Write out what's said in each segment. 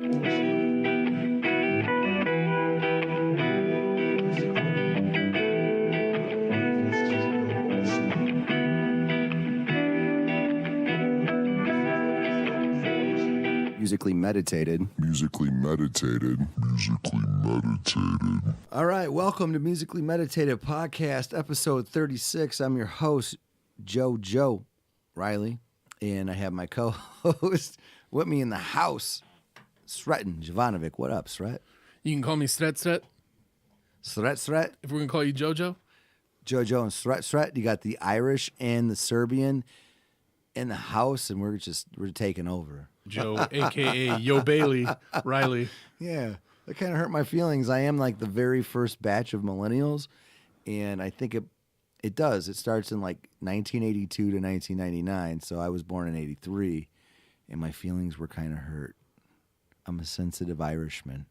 Musically meditated. Musically meditated. Musically meditated. All right, welcome to Musically Meditated Podcast, episode 36. I'm your host, Joe Riley, and I have my co-host with me in the house, Sreten Jovanovic. What up, Sret? You can call me Sret. Sret? If we're going to call you Jojo. Jojo and Sret. You got the Irish and the Serbian in the house, and we're taking over. Joe, a.k.a. Yo Bailey Riley. Yeah, that kind of hurt my feelings. I am like the very first batch of millennials, and I think it does. It starts in like 1982 to 1999, so I was born in 83, and my feelings were kind of hurt. I'm a sensitive Irishman.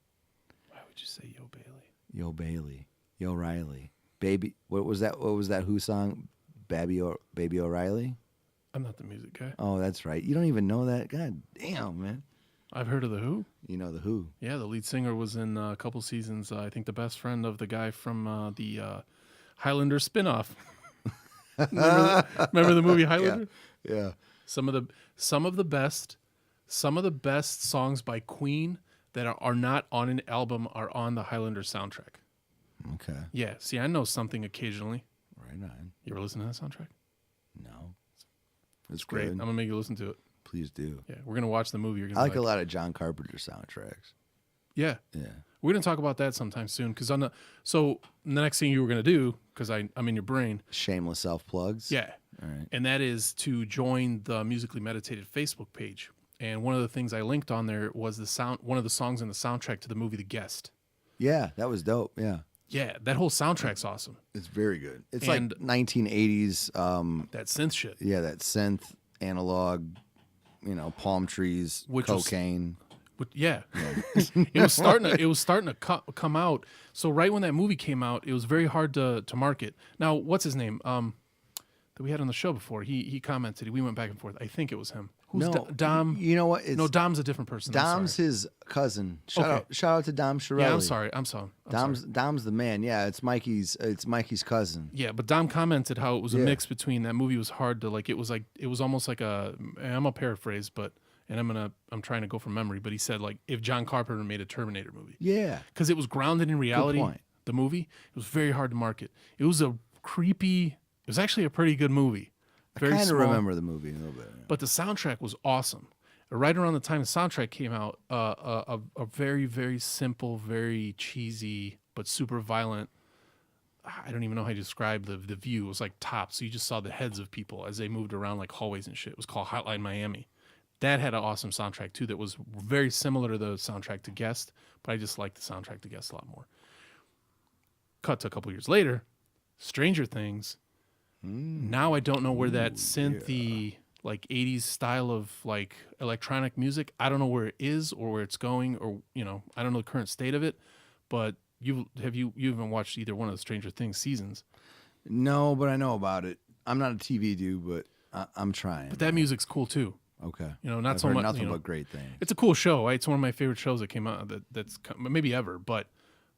Why would you say Yo Bailey? Yo Bailey. Yo Riley. Baby, what was that Who song? Baby O'Reilly? I'm not the music guy. Oh, that's right. You don't even know that? God damn, man. I've heard of The Who. You know The Who. Yeah, the lead singer was in a couple seasons. I think the best friend of the guy from the Highlander spinoff. remember the movie Highlander? Yeah. Some of the best songs by Queen that are not on an album are on the Highlander soundtrack. Okay. Yeah. See, I know something occasionally. Right on. You ever listen to that soundtrack? No. It's great. I'm gonna make you listen to it. Please do. Yeah, we're gonna watch the movie. You're gonna I like a lot of John Carpenter soundtracks. Yeah, yeah. We're gonna talk about that sometime soon. Because the next thing you were gonna do, because I'm in your brain. Shameless self plugs. Yeah. All right. And that is to join the Musically Meditated Facebook page. And one of the things I linked on there was one of the songs in the soundtrack to the movie The Guest. Yeah, that was dope. Yeah. Yeah, that whole soundtrack's awesome. It's very good. It's like 1980s. That synth shit. Yeah, that synth, analog, palm trees, cocaine. Yeah. It was starting to come out. So right when that movie came out, it was very hard to market. Now, what's his name? That we had on the show before. He commented. We went back and forth. I think it was him. Who's Dom? You know what? No, Dom's a different person. Dom's his cousin. Shout out to Dom Shirelli. Yeah, I'm sorry. Dom's the man. Yeah, it's Mikey's cousin. Yeah, but Dom commented how it was a mix between that movie was hard to like. It was almost like I'm a paraphrase, but I'm trying to go from memory. But he said like if John Carpenter made a Terminator movie. Yeah, because it was grounded in reality. Good point. The movie, it was very hard to market. It was a creepy. It was actually a pretty good movie. I kind of remember the movie a little bit. Yeah. But the soundtrack was awesome. Right around the time the soundtrack came out, a very, very simple, very cheesy, but super violent. I don't even know how to describe the view. It was like top. So you just saw the heads of people as they moved around like hallways and shit. It was called Hotline Miami. That had an awesome soundtrack too that was very similar to the soundtrack to Guest, but I just liked the soundtrack to Guest a lot more. Cut to a couple years later, Stranger Things. Now I don't know where that synthy like 80s style of like electronic music, I don't know where it is or where it's going, or I don't know the current state of it. But you haven't watched either one of the Stranger Things seasons? No, but I know about it. I'm not a TV dude, but I'm trying. But that music's cool too. Okay. Not I've so heard much. Nothing but great things. It's a cool show. It's one of my favorite shows that came out that's maybe ever. But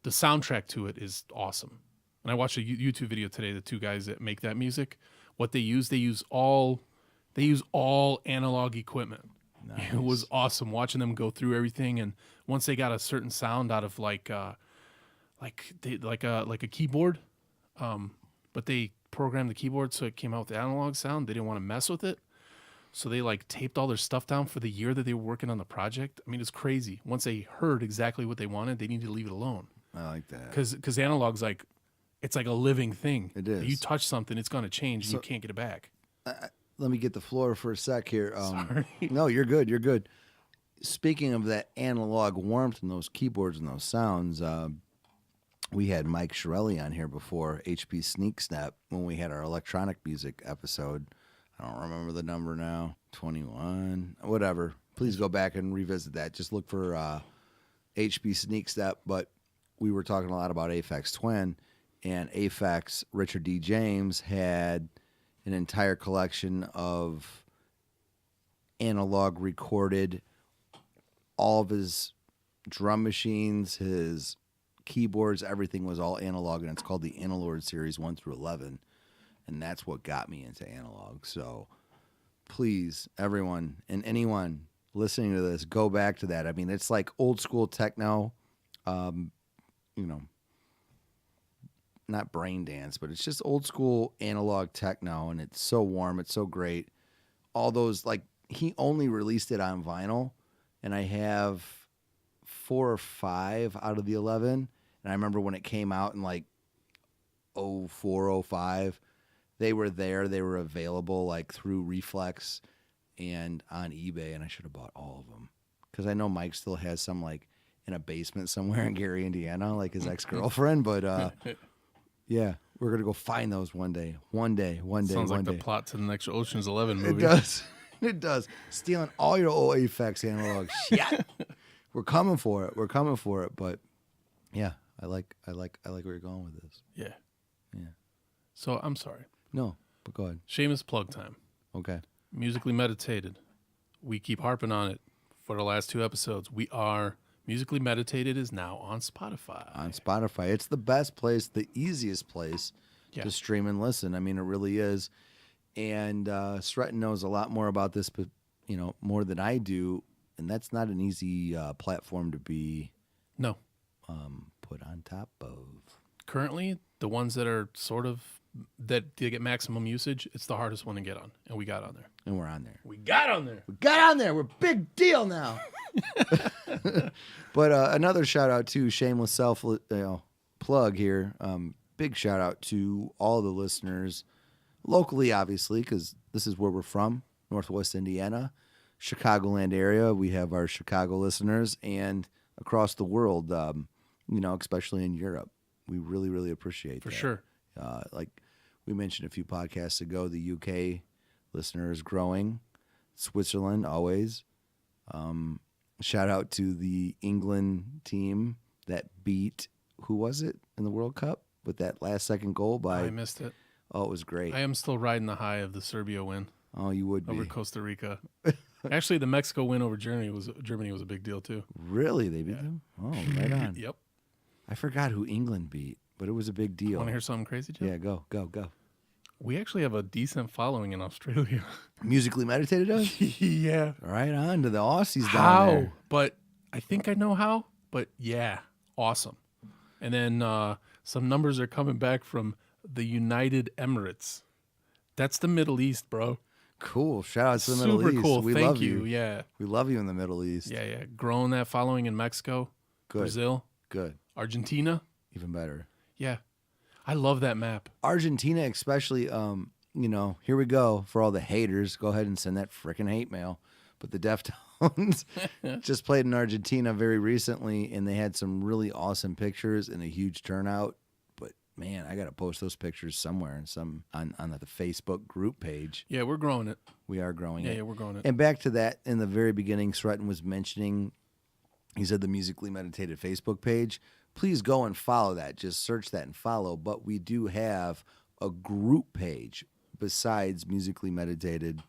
the soundtrack to it is awesome. And I watched a YouTube video today. The two guys that make that music, what they use all analog equipment. Nice. It was awesome watching them go through everything. And once they got a certain sound out of like a keyboard, but they programmed the keyboard so it came out with the analog sound. They didn't want to mess with it, so they like taped all their stuff down for the year that they were working on the project. I mean, it's crazy. Once they heard exactly what they wanted, they needed to leave it alone. I like that because analog's like. It's like a living thing. It is. You touch something, it's going to change, and you can't get it back. Let me get the floor for a sec here. Sorry. No, you're good. You're good. Speaking of that analog warmth and those keyboards and those sounds, we had Mike Shirelli on here before, HP Sneak Snap, when we had our electronic music episode. I don't remember the number now, 21, whatever. Please go back and revisit that. Just look for HP Sneak Step. But we were talking a lot about Aphex Twin. And Aphex, Richard D. James, had an entire collection of analog recorded, all of his drum machines, his keyboards, everything was all analog, and it's called the Analog Series 1 through 11, and that's what got me into analog. So please, everyone and anyone listening to this, go back to that. I mean, it's like old school techno, you know, not brain dance, but it's just old school analog techno, and it's so warm, it's so great. All those, like, he only released it on vinyl, and I have 4 or 5 out of the 11. And I remember when it came out in like 04, 05, they were there, they were available like through Reflex and on eBay, and I should have bought all of them because I know Mike still has some like in a basement somewhere in Gary, Indiana, like his ex-girlfriend. But yeah, we're gonna go find those one day. Sounds like the plot to the next Ocean's 11 movie. It does. It does. Stealing all your old AFX analog shit. We're coming for it. We're coming for it. But yeah, I like where you're going with this. Yeah. Yeah. So I'm sorry. No, but go ahead. Shameless plug time. Okay. Musically Meditated. We keep harping on it for the last 2 episodes. We are Musically Meditated is now on Spotify. On Spotify. It's the best place, the easiest place to stream and listen. I mean, it really is. And Sreten knows a lot more about this, but you know, more than I do. And that's not an easy platform to be put on top of. Currently, the ones that are sort of that they get maximum usage, it's the hardest one to get on, and we got on there. And we're on there. We got on there. We got on there. We're big deal now. But another shout out to shameless self plug here. Big shout out to all the listeners locally, obviously, because this is where we're from, Northwest Indiana, Chicagoland area. We have our Chicago listeners, and across the world, you know, especially in Europe. We really, really appreciate that. For sure. Like we mentioned a few podcasts ago, the UK listener is growing. Switzerland, always. Shout out to the England team that beat, who was it in the World Cup with that last second goal by... I missed it. Oh, it was great. I am still riding the high of the Serbia win. Oh, you would be. Over Costa Rica. Actually, the Mexico win over Germany was a big deal, too. Really? They beat them? Oh, right on. Yep. I forgot who England beat, but it was a big deal. Want to hear something crazy, Jeff? Yeah, go. We actually have a decent following in Australia. Musically Meditated does? Yeah. Right on to the Aussies How? down there. But I think I know how. But yeah, awesome. And then some numbers are coming back from the United Emirates. That's the Middle East, bro. Cool. Shout out to the Middle East. Super cool. We Thank love you. Yeah. We love you in the Middle East. Yeah. Growing that following in Mexico, Good. Brazil, Good. Argentina. Even better. Yeah. I love that map. Argentina, especially, you know, here we go for all the haters. Go ahead and send that frickin' hate mail. But the Deftones just played in Argentina very recently, and they had some really awesome pictures and a huge turnout. But man, I got to post those pictures somewhere on the Facebook group page. Yeah, we're growing it. We are growing it. Yeah, we're growing it. And back to that, in the very beginning, Sreten was mentioning, he said the Musically Meditated Facebook page. Please go and follow that. Just search that and follow. But we do have a group page besides Musically Meditated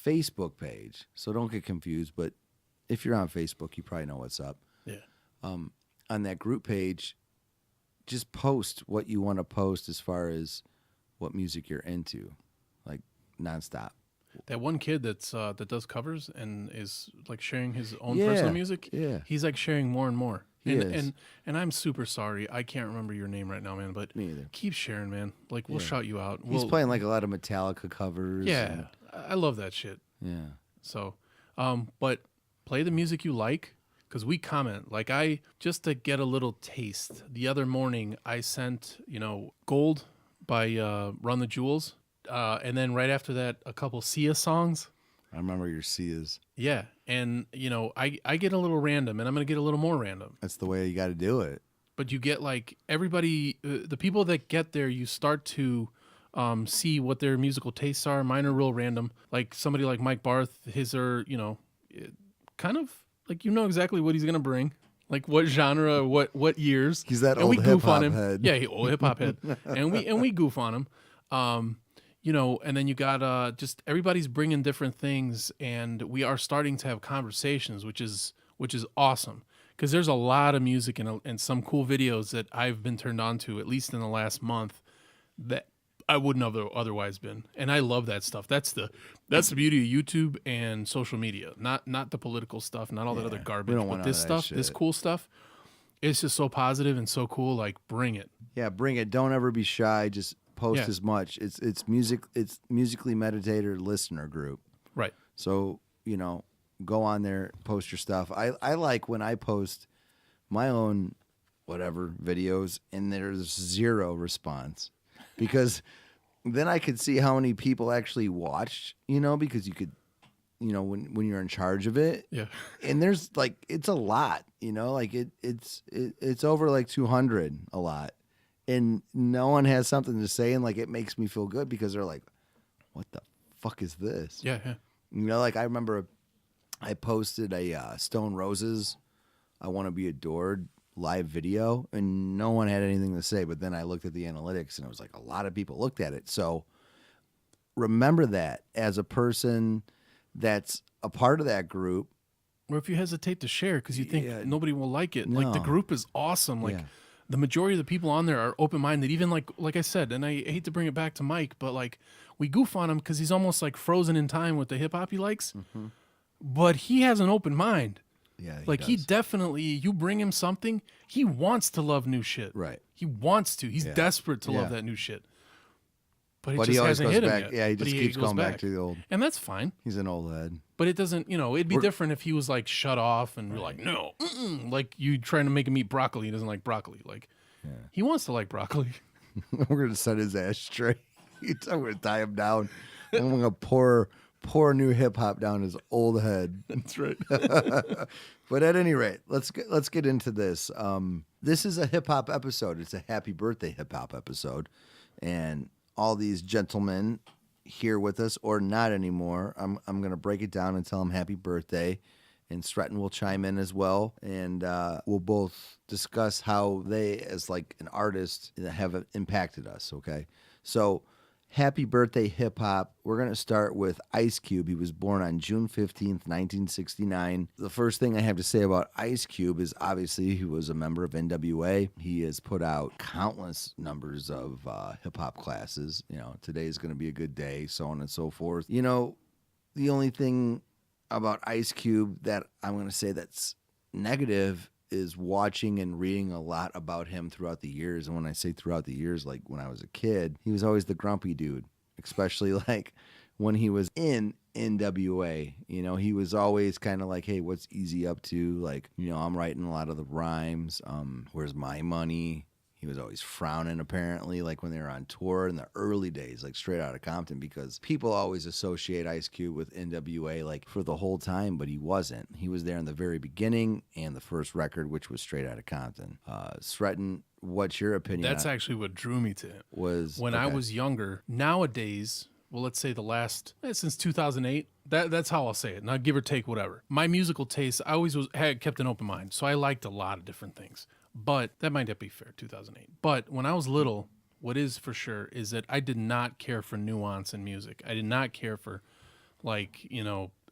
Facebook page. So don't get confused. But if you're on Facebook, you probably know what's up. Yeah. On that group page, just post what you want to post as far as what music you're into, like nonstop. That one kid that does covers and is like sharing his own Yeah, personal music. yeah. He's like sharing more and more. He and, is. and I'm super sorry. I can't remember your name right now, man, but Me either. keep sharing, man. Like we'll shout you out. He's playing like a lot of Metallica covers. Yeah. I love that shit. Yeah. So, but play the music you like because we comment. Like just to get a little taste. The other morning I sent, Gold by Run the Jewels. And then right after that, a couple Sia songs. I remember your Sias. Yeah. And, I get a little random and I'm going to get a little more random. That's the way you got to do it. But you get like everybody, the people that get there, you start to see what their musical tastes are. Mine are real random. Like somebody like Mike Barth, his are, kind of like exactly what he's going to bring. Like what genre, what years. He's that and old we goof on hip-hop him. head. Yeah, old hip-hop head. and we goof on him. And then you got just everybody's bringing different things, and we are starting to have conversations, which is awesome. because there's a lot of music and some cool videos that I've been turned on to, at least in the last month, that I wouldn't have otherwise been. And I love that stuff. That's the beauty of YouTube and social media. Not the political stuff, not all that other garbage, don't but want this none of that stuff, this shit. cool stuff. It's just so positive and so cool. Like, bring it. Yeah, bring it. Don't ever be shy. Just post Yeah. as much. It's music. It's musically meditator listener group. Right. So go on there, post your stuff. I like when I post my own whatever videos and there's zero response, because then I could see how many people actually watched. Because you could, when you're in charge of it. Yeah. And there's like, it's a lot, like it's over like 200 a lot, and no one has something to say, and like it makes me feel good because they're like, what the fuck is this? Yeah. Like I remember I posted a Stone Roses I Want to Be Adored live video, and no one had anything to say, but then I looked at the analytics and it was like a lot of people looked at it. So remember that as a person that's a part of that group. Or if you hesitate to share because you think nobody will like it, like the No. group is awesome. Like the majority of the people on there are open-minded. Even like I said, and I hate to bring it back to Mike, but like we goof on him because he's almost like frozen in time with the hip hop he likes. Mm-hmm. But he has an open mind. Yeah, He does. definitely, you bring him something, he wants to love new shit. Right. He wants to. He's desperate to love Yeah. that new shit. But it But just he always hasn't goes hit him back. yet. Yeah, he But just keeps goes going back to the old. And that's fine. He's an old head. But it doesn't, it'd be different if he was like shut off and you're like, no, like you trying to make him eat broccoli. He doesn't like broccoli. Like he wants to like broccoli. We're gonna set his ass straight. I'm gonna tie him down. I'm gonna pour new hip hop down his old head. That's right. But at any rate, let's get into this. This is a hip hop episode. It's a happy birthday hip hop episode, and all these gentlemen here with us or not anymore. I'm gonna break it down and tell them happy birthday, and Sreten will chime in as well, and we'll both discuss how they, as like an artist, have impacted us. Okay, so. Happy birthday, hip hop. We're going to start with Ice Cube. He was born on June 15th, 1969. The first thing I have to say about Ice Cube is obviously he was a member of NWA. He has put out countless numbers of hip hop classes. Today is going to be a good day, so on and so forth. The only thing about Ice Cube that I'm going to say that's negative is watching and reading a lot about him throughout the years. And when I say throughout the years, like when I was a kid, he was always the grumpy dude, especially like when he was in NWA. He was always kind of like, hey, what's Easy up to? Like, I'm writing a lot of the rhymes. Where's my money? He was always frowning, apparently, like when they were on tour in the early days, like straight out of Compton, because people always associate Ice Cube with NWA like for the whole time, but he wasn't. He was there in the very beginning and the first record, which was straight out of Compton. Sreten, what's your opinion? That's actually what drew me to him. When I was younger. Nowadays, well, let's say the last, since 2008, that's how I'll say it. Now, give or take, whatever. My musical taste, I always had kept an open mind, so I liked a lot of different things. But that might not be fair, 2008. But when I was little, what is for sure is that I did not care for nuance in music. I did not care for,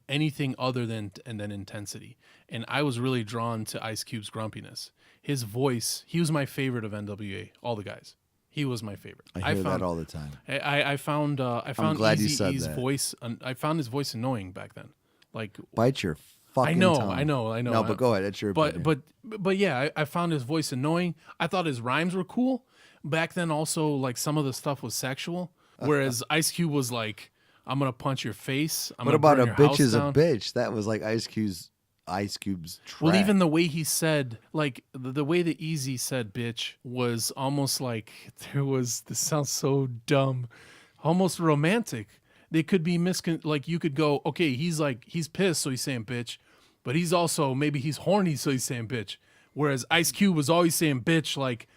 anything other than intensity. And I was really drawn to Ice Cube's grumpiness. His voice, he was my favorite of NWA, all the guys. He was my favorite. I hear that all the time. I found glad you said Eazy-E's that. voice. I found his voice annoying back then. Like, Bite your fucking I know. tongue. No, but go ahead. That's your opinion. But yeah, I found his voice annoying. I thought his rhymes were cool. Back then also, like, some of the stuff was sexual. Whereas Ice Cube was like, I'm going to punch your face. What about a bitch is a bitch? That was like Ice Cube's track. Well, even the way he said, like, the way that Easy said bitch was almost like this sounds so dumb, almost romantic. They could be like, you could go, okay, he's pissed, so he's saying bitch, but he's also, maybe he's horny, so he's saying bitch. Whereas Ice Cube was always saying bitch, like,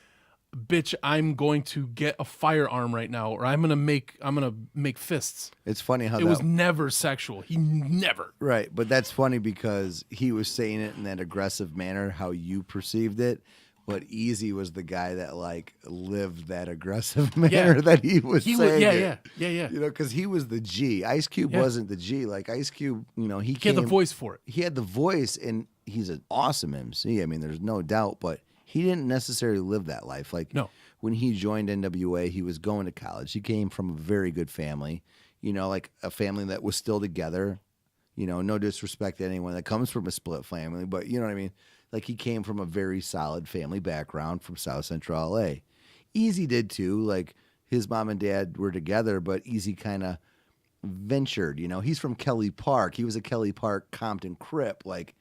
bitch, I'm going to get a firearm right now, or I'm gonna make fists. It's funny how it was never sexual. He never. Right, but that's funny because he was saying it in that aggressive manner, how you perceived it. But Easy was the guy that like lived that aggressive manner that he was saying. Yeah. Because he was the G. Ice Cube wasn't the G. Like Ice Cube, he had the voice for it. He had the voice, and he's an awesome MC. I mean, there's no doubt, but he didn't necessarily live that life. Like No. when he joined NWA, he was going to college. He came from a very good family, like a family that was still together. No disrespect to anyone that comes from a split family, but you know what I mean? Like he came from a very solid family background from South Central LA. Easy did too. Like his mom and dad were together, but Easy kind of ventured. He's from Kelly Park. He was a Kelly Park Compton Crip. Like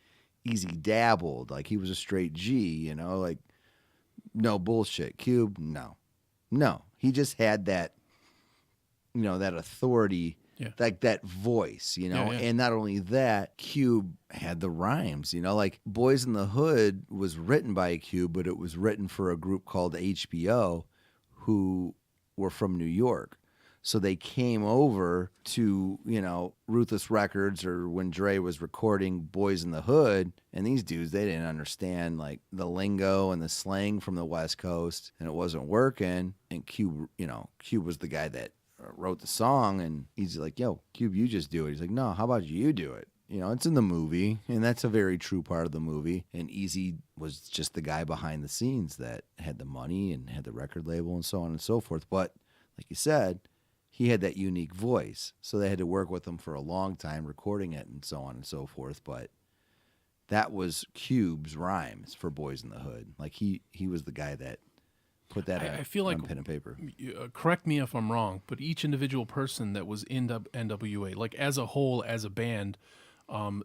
Easy dabbled. Like he was a straight G. Like no bullshit. Cube, no. He just had that, that authority. Yeah. Like that voice, Yeah. And not only that, Cube had the rhymes, like Boys in the Hood was written by Cube, but it was written for a group called HBO who were from New York. So they came over to, Ruthless Records or when Dre was recording Boys in the Hood, and these dudes, they didn't understand like the lingo and the slang from the West Coast, and it wasn't working. And Cube, Cube was the guy that wrote the song, and he's like, yo, Cube, you just do it. He's like, no, how about you do it? It's in the movie, and that's a very true part of the movie. And Easy was just the guy behind the scenes that had the money and had the record label and so on and so forth. But like you said, he had that unique voice, so they had to work with him for a long time recording it and so on and so forth. But that was Cube's rhymes for Boys in the Hood. Like he was the guy that put that I feel like on pen and paper. Correct me if I'm wrong, but each individual person that was in NWA, like as a whole, as a band,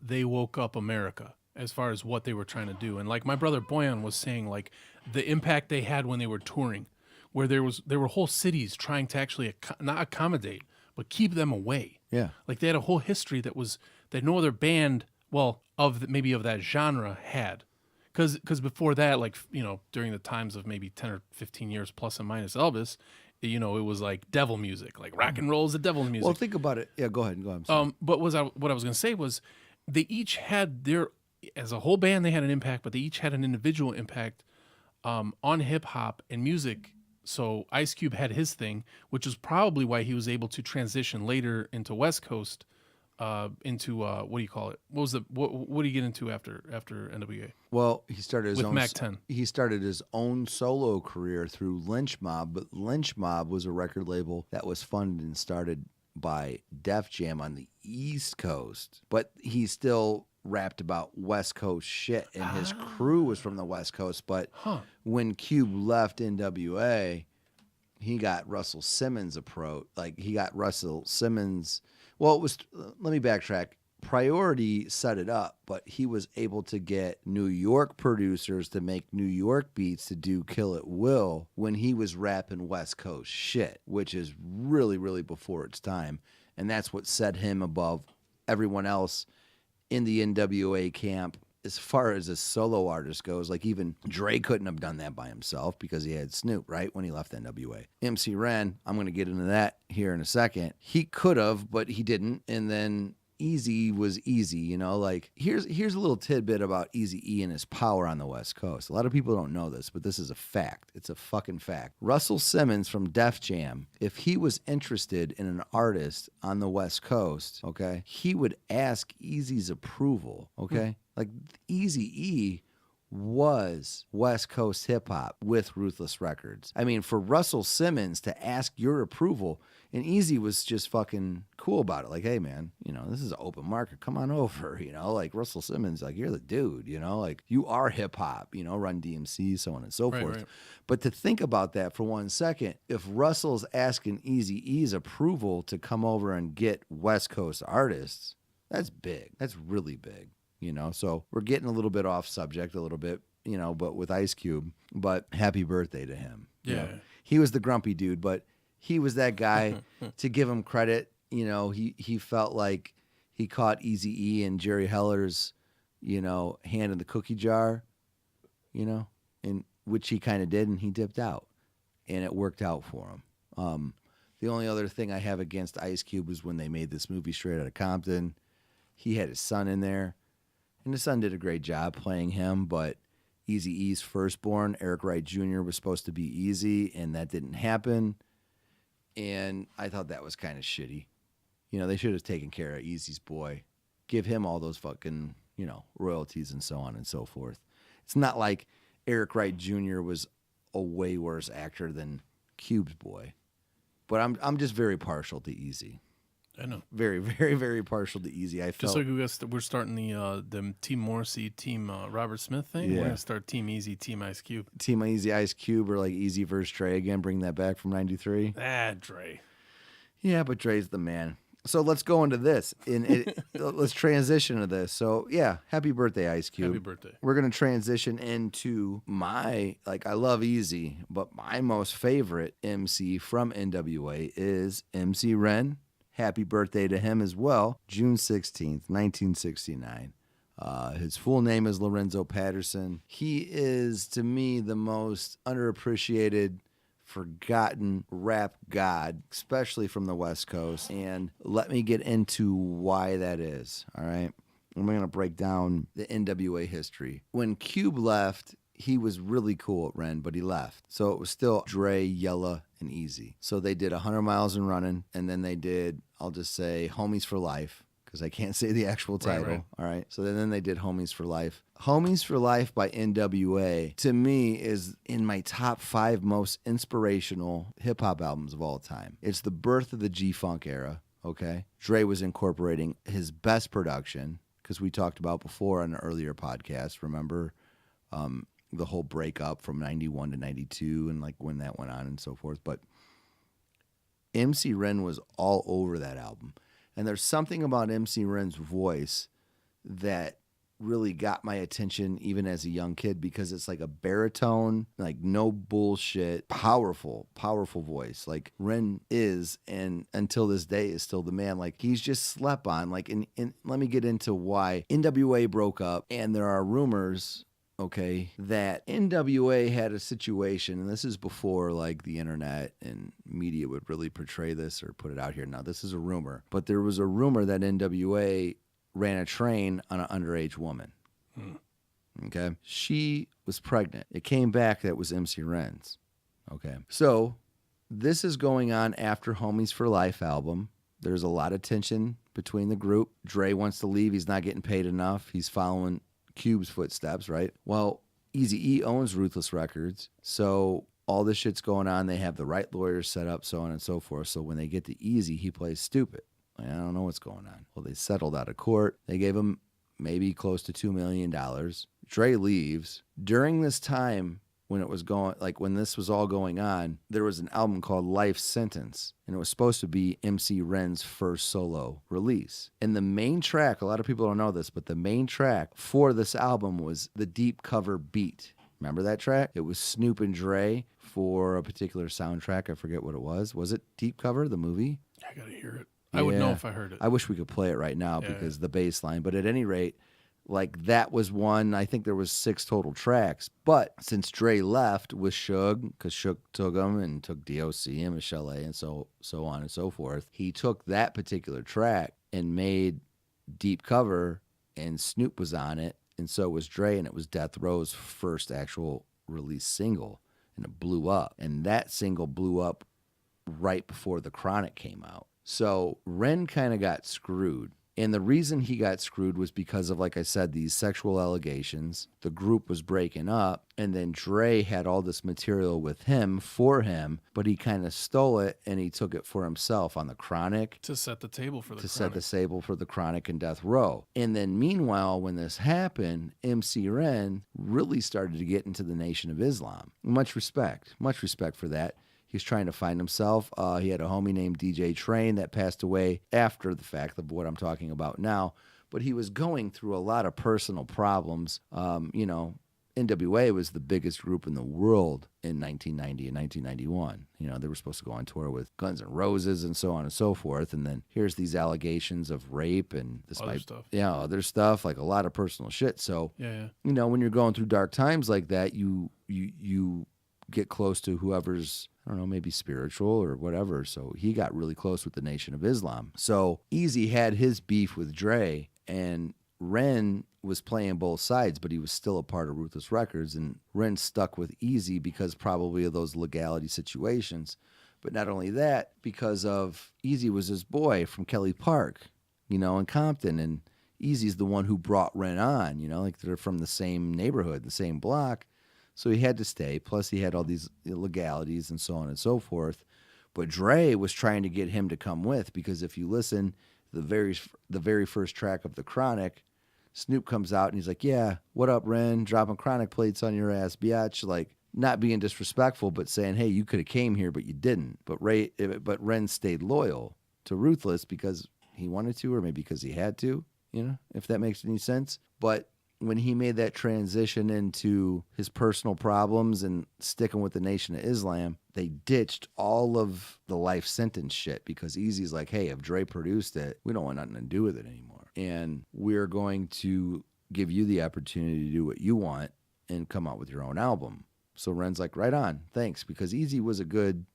they woke up America as far as what they were trying to do. And like my brother Boyan was saying, like the impact they had when they were touring, where there were whole cities trying to actually not accommodate, but keep them away. Yeah. Like they had a whole history that no other band, maybe of that genre had. Because before that, like, during the times of maybe 10 or 15 years plus and minus Elvis, it was like devil music, like rock and roll is the devil music. Well, think about it. Yeah, go ahead. I'm sorry. But what I was going to say was they each had as a whole band, they had an impact, but they each had an individual impact on hip hop and music. So Ice Cube had his thing, which is probably why he was able to transition later into West Coast, into what do you call it? What did he get into after NWA? Well, he started his With own Mac 10. He started his own solo career through Lynch Mob, but Lynch Mob was a record label that was funded and started by Def Jam on the East Coast. But he still rapped about West Coast shit, and his crew was from the West Coast. But when Cube left NWA, he got Russell Simmons approach. Like he got Russell Simmons. Well, it was. Let me backtrack. Priority set it up, but he was able to get New York producers to make New York beats to do Kill It Will when he was rapping West Coast shit, which is really, really before its time. And that's what set him above everyone else in the NWA camp as far as a solo artist goes. Like even Dre couldn't have done that by himself because he had Snoop, right, when he left NWA. MC Ren, I'm going to get into that here in a second. He could have, but he didn't. And then Easy was Easy, like here's a little tidbit about Eazy-E and his power on the West Coast. A lot of people don't know this, but this is a fact. It's a fucking fact. Russell Simmons from Def Jam, if he was interested in an artist on the West Coast, okay, he would ask Eazy's approval, okay? Like Eazy-E was West Coast hip hop with Ruthless Records. I mean, for Russell Simmons to ask your approval, and Eazy was just fucking cool about it. Like, hey man, this is an open market. Come on over, like Russell Simmons, like you're the dude, like you are hip hop, Run DMC, so on and so forth. Right. But to think about that for 1 second, if Russell's asking Eazy-E's approval to come over and get West Coast artists, that's big. That's really big. So we're getting a little bit off subject a little bit, but with Ice Cube, but happy birthday to him. Yeah. He was the grumpy dude, but he was that guy to give him credit. He felt like he caught Eazy-E and Jerry Heller's, hand in the cookie jar, and which he kind of did. And he dipped out and it worked out for him. The only other thing I have against Ice Cube was when they made this movie Straight Outta Compton, he had his son in there. And his son did a great job playing him, but Eazy-E's firstborn, Eric Wright Jr., was supposed to be Easy, and that didn't happen. And I thought that was kind of shitty. They should have taken care of Eazy's boy. Give him all those fucking royalties and so on and so forth. It's not like Eric Wright Jr. was a way worse actor than Cube's boy, but I'm just very partial to Easy. I know. Very, very, very partial to Easy. I Just felt like we're starting the Team Morrissey, Team Robert Smith thing. Yeah. We're gonna start Team Easy, Team Ice Cube. Team Easy Ice Cube or like Easy versus Dre again. Bring that back from '93. Dre. Yeah, but Dre's the man. So let's go into this. Let's transition to this. So yeah, happy birthday, Ice Cube. Happy birthday. We're gonna transition into I love Easy, but my most favorite MC from NWA is MC Ren. Happy birthday to him as well. June 16th, 1969. His full name is Lorenzo Patterson. He is, to me, the most underappreciated, forgotten rap god, especially from the West Coast. And let me get into why that is, all right? I'm going to break down the NWA history. When Cube left, he was really cool at Ren, but he left. So it was still Dre, Yella, and Easy. So they did 100 Miles and Running, and then they did, I'll just say, Homies for Life, because I can't say the actual title. Right. All right. So then they did Homies for Life. Homies for Life by NWA, to me, is in my top 5 most inspirational hip-hop albums of all time. It's the birth of the G-Funk era, okay? Dre was incorporating his best production, because we talked about before on an earlier podcast, remember? The whole breakup from 91 to 92 and like when that went on and so forth. But MC Ren was all over that album. And there's something about MC Ren's voice that really got my attention even as a young kid, because it's like a baritone, like no bullshit, powerful voice. Like Ren is, and until this day is still the man. Like he's just slept on. Like, and let me get into why NWA broke up. And there are rumors, okay, that NWA had a situation, and this is before like the internet and media would really portray this or put it out here. Now, this is a rumor, but there was a rumor that NWA ran a train on an underage woman. Okay. She was pregnant. It came back that it was MC Ren's. Okay. So this is going on after Homies for Life album. There's a lot of tension between the group. Dre wants to leave. He's not getting paid enough. He's following Cube's footsteps, right? Well, Eazy-E owns Ruthless Records, so all this shit's going on. They have the right lawyers set up, so on and so forth. So when they get to Easy, he plays stupid. Like, I don't know what's going on. Well, they settled out of court. They gave him maybe close to $2 million. Dre leaves. During this time, when it was going, like when this was all going on, there was an album called Life Sentence, and it was supposed to be MC Ren's first solo release. And the main track, a lot of people don't know this, but the main track for this album was the Deep Cover Beat. Remember that track? It was Snoop and Dre for a particular soundtrack. I forget what it was. Was it Deep Cover, the movie? I gotta hear it. I would know if I heard it. I wish we could play it right now because the bass line. But at any rate, like that was one. I think there was 6 total tracks. But since Dre left with Suge, because Suge took him and took DOC and Michelle A and so on and so forth, he took that particular track and made Deep Cover, and Snoop was on it, and so was Dre, and it was Death Row's first actual release single, and it blew up. And that single blew up right before The Chronic came out. So Ren kind of got screwed. And the reason he got screwed was because of, like I said, these sexual allegations. The group was breaking up, and then Dre had all this material with him, for him, but he kind of stole it, and he took it for himself on The Chronic. To set the table for the To Chronic. set the table for The Chronic and Death Row. And then meanwhile, when this happened, MC Ren really started to get into the Nation of Islam. Much respect for that. He's trying to find himself. He had a homie named DJ Train that passed away after the fact of what I'm talking about now. But he was going through a lot of personal problems. NWA was the biggest group in the world in 1990 and 1991. They were supposed to go on tour with Guns N' Roses and so on and so forth. And then here's these allegations of rape and other stuff, like a lot of personal shit. So, when you're going through dark times like that, you get close to whoever's, I don't know, maybe spiritual or whatever. So he got really close with the Nation of Islam. So Easy had his beef with Dre, and Ren was playing both sides, but he was still a part of Ruthless Records, and Ren stuck with Easy because probably of those legality situations. But not only that, because of Easy was his boy from Kelly Park, in Compton, and Easy's the one who brought Ren on, like they're from the same neighborhood, the same block. So he had to stay. Plus, he had all these illegalities and so on and so forth. But Dre was trying to get him to come with, because if you listen, the very first track of The Chronic, Snoop comes out and he's like, "Yeah, what up, Ren? Dropping Chronic plates on your ass, biatch." Like, not being disrespectful, but saying, "Hey, you could have came here, but you didn't." But Ren stayed loyal to Ruthless because he wanted to, or maybe because he had to. If that makes any sense. But when he made that transition into his personal problems and sticking with the Nation of Islam, they ditched all of the life sentence shit, because Eazy's like, "Hey, if Dre produced it, we don't want nothing to do with it anymore. And we're going to give you the opportunity to do what you want and come out with your own album." So Ren's like, "Right on, thanks," because Eazy was a good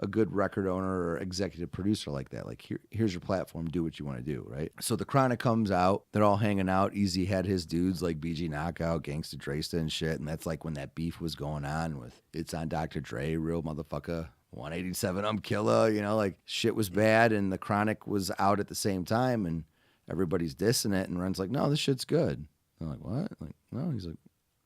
record owner or executive producer like that. Like, here's your platform, do what you want to do, right? So The Chronic comes out, they're all hanging out. Eazy had his dudes like BG Knockout, Gangsta Dresta and shit, and that's like when that beef was going on with It's on Dr. Dre, Real Motherfucker, 187 Killer, like shit was bad, and The Chronic was out at the same time, and everybody's dissing it, and Ren's like, "No, this shit's good." I'm like, "What?" Like, "No." He's like,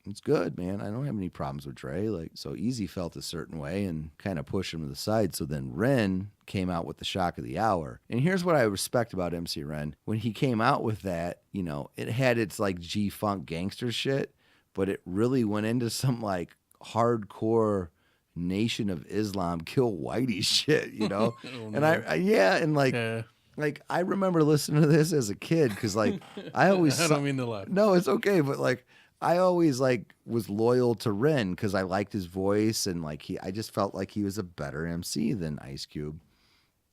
"It's good, man. I don't have any problems with Dre." Like, so Eazy felt a certain way and kind of pushed him to the side. So then Ren came out with the shock of the hour. And here's what I respect about MC Ren. When he came out with that, it had its like G-Funk gangster shit, but it really went into some like hardcore Nation of Islam, Kill Whitey shit, Oh, And no. like, I remember listening to this as a kid, because like I always I don't mean to laugh. No, it's okay, but like I always like was loyal to Ren because I liked his voice, and like I just felt like he was a better MC than Ice Cube.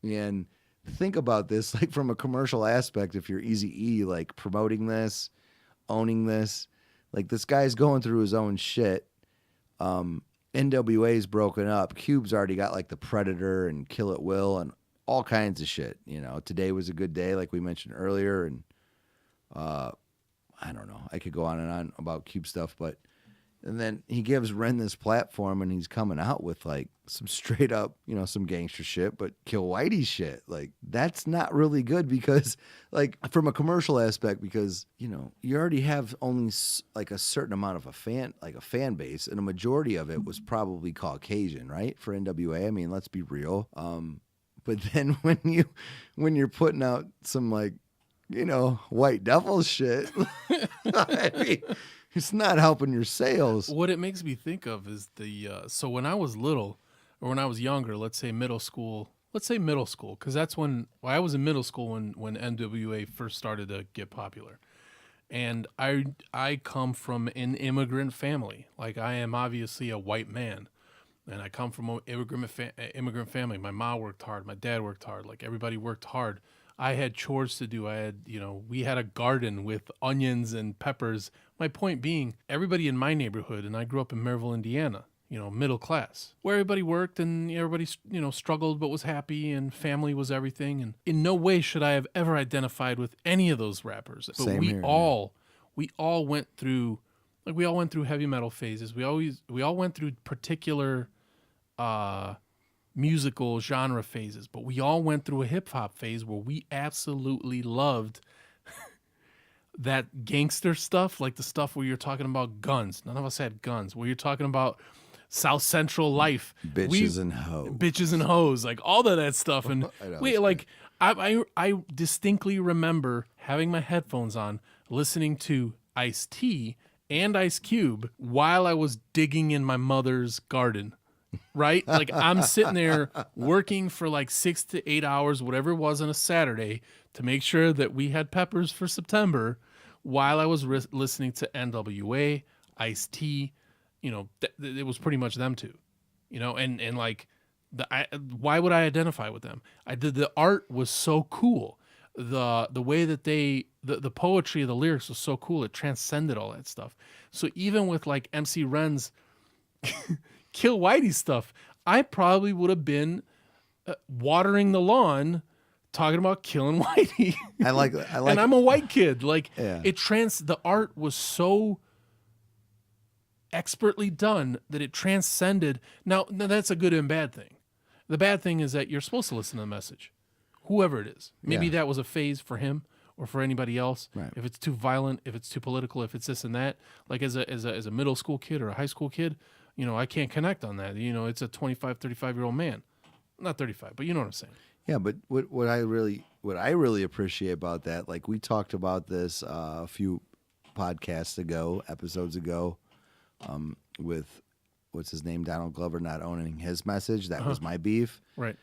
And think about this, like from a commercial aspect, if you're Eazy-E, like promoting this, owning this, like this guy's going through his own shit. NWA's broken up. Cube's already got like the Predator and Kill at Will and all kinds of shit. Today was a good day, like we mentioned earlier, and I don't know. I could go on and on about Cube stuff, and then he gives Ren this platform, and he's coming out with like some straight up, some gangster shit, but Kill Whitey shit. Like, that's not really good, because like from a commercial aspect, because, you already have only like a certain amount of a fan base, and a majority of it was probably Caucasian, right? For NWA. I mean, let's be real. But then when you're putting out some like, white devil shit, I mean, it's not helping your sales. What it makes me think of is so when I was little, or when I was younger, let's say middle school, because that's when I was in middle school when NWA first started to get popular. And I come from an immigrant family. Like, I am obviously a white man, and I come from an immigrant family. My mom worked hard, my dad worked hard, like everybody worked hard. I had chores to do. We had a garden with onions and peppers. My point being, everybody in my neighborhood, and I grew up in Maryville, Indiana, middle class, where everybody worked and everybody, struggled but was happy, and family was everything. And in no way should I have ever identified with any of those rappers. But Same here, we all went through heavy metal phases. We all went through particular musical genre phases, but we all went through a hip hop phase where we absolutely loved that gangster stuff, like the stuff where you're talking about guns. None of us had guns. Where you're talking about South Central life, bitches and hoes, like all of that stuff. And I distinctly remember having my headphones on, listening to Ice-T and Ice Cube while I was digging in my mother's garden. Right? Like, I'm sitting there working for like 6 to 8 hours, whatever it was, on a Saturday, to make sure that we had peppers for September, while I was listening to NWA, Ice-T. It was pretty much them two, and like, why would I identify with them? The art was so cool. The way that the poetry of the lyrics was so cool. It transcended all that stuff. So even with like MC Ren's Kill Whitey stuff, I probably would have been watering the lawn talking about killing Whitey. I like and I'm a white kid. Like, yeah. The art was so expertly done that it transcended. Now that's a good and bad thing. The bad thing is that you're supposed to listen to the message, whoever it is. Maybe that was a phase for him, or for anybody else. Right. If it's too violent, if it's too political, if it's this and that, like as a middle school kid or a high school kid, you know, I can't connect on that. You know, it's a 25, 35-year-old man. Not 35, but you know what I'm saying. Yeah, but what I really appreciate about that, like we talked about this a few episodes ago, with what's his name, Donald Glover not owning his message. That was my beef. Right.